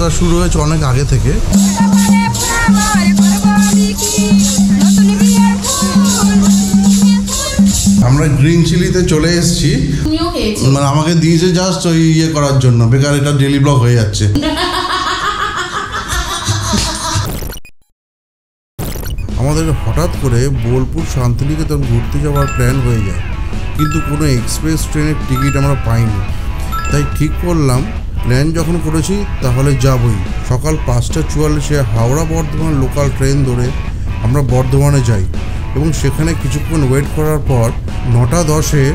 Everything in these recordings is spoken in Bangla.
যাত্রা শুরু হয়েছে অনেক আগে থেকে। আমরা গ্রিন চিলিতে চলে এসেছি, মানে আমাকে দিয়েছে জাস্ট ওই ইয়ে করার জন্য, বেকার এটা ডেলি ব্লগ হয়ে যাচ্ছে। আমাদের হঠাৎ করে বোলপুর শান্তিনিকেতন ঘুরতে যাওয়ার প্ল্যান হয়ে যায়, কিন্তু কোনো এক্সপ্রেস ট্রেনের টিকিট আমরা পাইনি। তাই ঠিক করলাম প্ল্যান যখন করেছি তাহলে যাবই। সকাল 5:44 হাওড়া বর্ধমান লোকাল ট্রেন ধরে আমরা বর্ধমানে যাই এবং সেখানে কিছুক্ষণ ওয়েট করার পর 9:10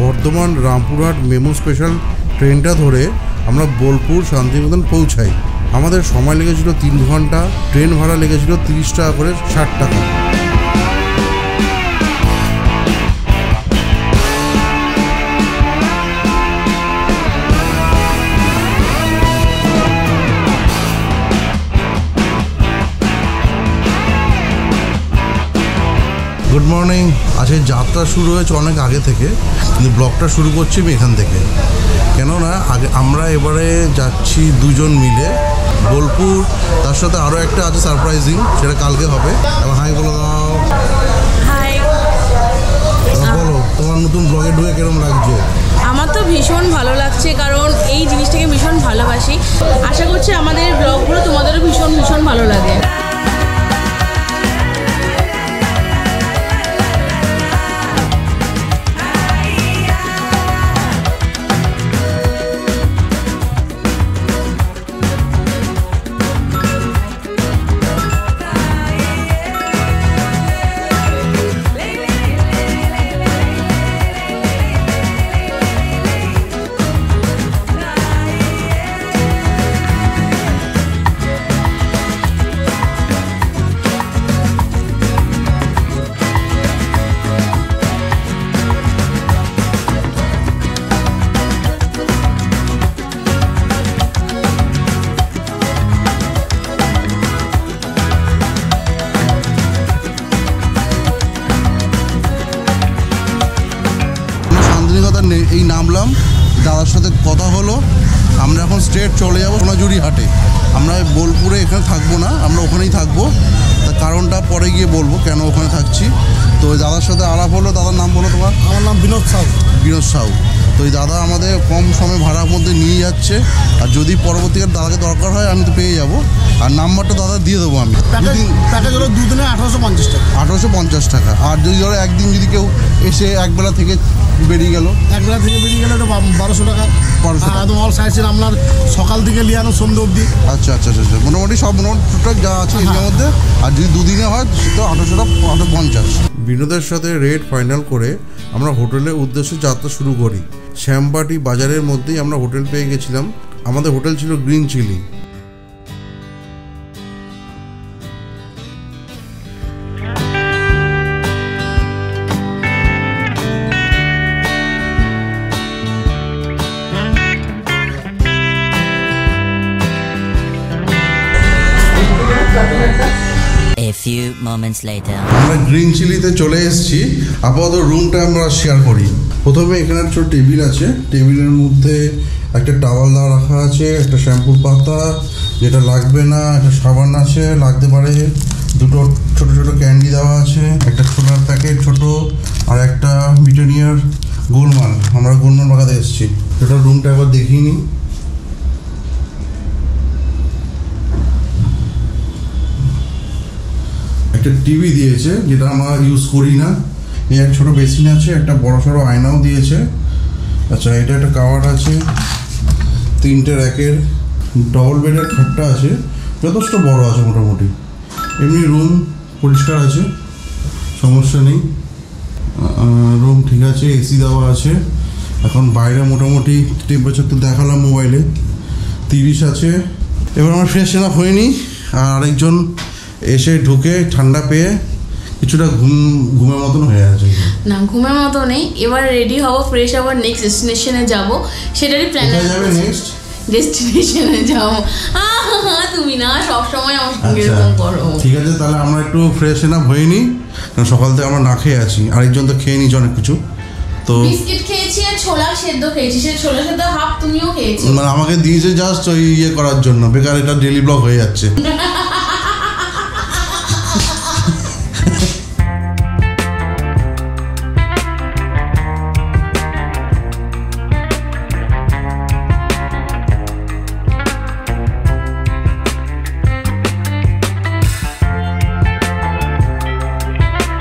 বর্ধমান রামপুরহাট মেমো স্পেশাল ট্রেনটা ধরে আমরা বোলপুর শান্তিনিকেতন পৌঁছাই। আমাদের সময় লেগেছিল 3 ঘন্টা, ট্রেন ভাড়া লেগেছিল 30 টাকা করে, 60 টাকা। Good morning. আজকে যাত্রা শুরু হয়েছে অনেক আগে থেকে, কিন্তু ব্লগটা শুরু করছি আমি এখান থেকে। কেননা আমরা এবারে যাচ্ছি দুজন মিলে বোলপুর, তার সাথে আরও একটা আছে সারপ্রাইজিং, সেটা কালকে হবে। হাই বলো দাও। হাই। বলো তোমার নতুন ব্লগে ঢুকে কেরম লাগছে? আমার তো ভীষণ ভালো লাগছে, কারণ এই জিনিসটাকে ভীষণ ভালোবাসি। আশা করছি আমাদের ব্লগগুলো তোমাদেরও ভীষণ ভীষণ ভালো লাগে। এই নামলাম, দাদার সাথে কথা হলো, আমরা এখন স্ট্রেট চলে যাবো সোনাঝুরি হাটে। আমরা বোলপুরে এখানে থাকবো না, আমরা ওখানেই থাকবো। তার কারণটা পরে গিয়ে বলবো কেন ওখানে থাকছি। তো ওই দাদার সাথে আলাপ হলো। দাদার নাম বলো তোমার? আমার নাম বিনোদ সাউ। বিনোদ সাউ। তো এই দাদা আমাদের কম সময় ভাড়ার মধ্যে নিয়ে যাচ্ছে, আর যদি পরবর্তীকালে দাদাকে দরকার হয় আমি তো পেয়ে যাবো। আর নাম্বারটা দাদা দিয়ে দেবো আমি। প্যাকেজ হলো 2 দিনে 1850 টাকা। 1850 টাকা। আর যদি ধরো একদিন যদি কেউ এসে একবেলা থেকে বেরিয়ে গেল, একবেলা থেকে বেরিয়ে গেলে তো 1200 টাকা। 1200 টাকা। একদম অল সাইজের আপনার সকাল থেকে লিয়ানো সন্ধ্যে অবধি। আচ্ছা আচ্ছা আচ্ছা, মোটামুটি সব টুকটাক যা আছে এর মধ্যে। আর যদি দুদিনে হয় সেটা 1850। বিনোদের সাথে রেট ফাইনাল করে আমরা হোটেলের উদ্দেশ্যে যাত্রা শুরু করি। শ্যামবাটি বাজারের মধ্যেই আমরা হোটেল পেয়ে গেছিলাম। আমাদের হোটেল ছিল Green Chilli. A few moments later. আমরা গ্রিন চিলিতে চলে এসেছি। আপাতত রুমটা আমরা শেয়ার করি। প্রথমে এখানে একটা টেবিল আছে, টেবিলের মধ্যে একটা টাওয়াল দেওয়া রাখা আছে, একটা শ্যাম্পুর পাতা যেটা লাগবে না, একটা সাবান আছে লাগতে পারে, দুটো ছোট ছোট ক্যান্ডি দেওয়া আছে, একটা ছোলার প্যাকেট ছোট, আর একটা ব্রিটানিয়ার গোলমাল। আমরা গোলমাল বাগাতে এসেছি। সেটা রুমটা একবার দেখিয়ে নিই। একটা টিভি দিয়েছে যেটা আমরা ইউজ করি না। এই এক ছোটো বেসিন আছে, একটা বড় সড়ো আয়নাও দিয়েছে। আচ্ছা, এটা একটা কাভার আছে, 3টে র্যাকের, ডবল বেডের খাটটা আছে, যথেষ্ট বড় আছে মোটামুটি। এমনি রুম পরিষ্কার আছে, সমস্যা নেই। রুম ঠিক আছে, এসি দেওয়া আছে। এখন বাইরে মোটামুটি টেম্পারেচার তো দেখালাম মোবাইলে, 30 আছে। এবার আমার ফ্রেশ আপ হয়নি, আর আরেকজন এসে ঢুকে ঠান্ডা পেয়ে কিছুটা ঘুমের মতন হয়ে আছে। না, ঘুমের মতো নেই। এবার রেডি হবো, ফ্রেশ আবার নেক্সট ডেস্টিনেশনে যাব, সেটারই প্ল্যান যাবে। নেক্সট ডেস্টিনেশনে যাবো। তুমি না সবসময় আমার সঙ্গে এরকম করো। ঠিক আছে, তাহলে আমরা একটু ফ্রেশ আপ হইনি, কারণ সকাল থেকে আমরা না খেয়ে আছি। আরেকজন তো খেয়ে নিয়েছি অনেক কিছু। তো বিস্কিট খেয়েছি আর ছোলা সেদ্ধ খেয়েছি, সে ছোলা সেদ্ধ হাফ তুমিও খেয়েছো। মানে আমাকে দিয়েছে জাস্ট ওই ইয়ে করার জন্য, বেকার এটা ডেলি ব্লগ হয়ে যাচ্ছে।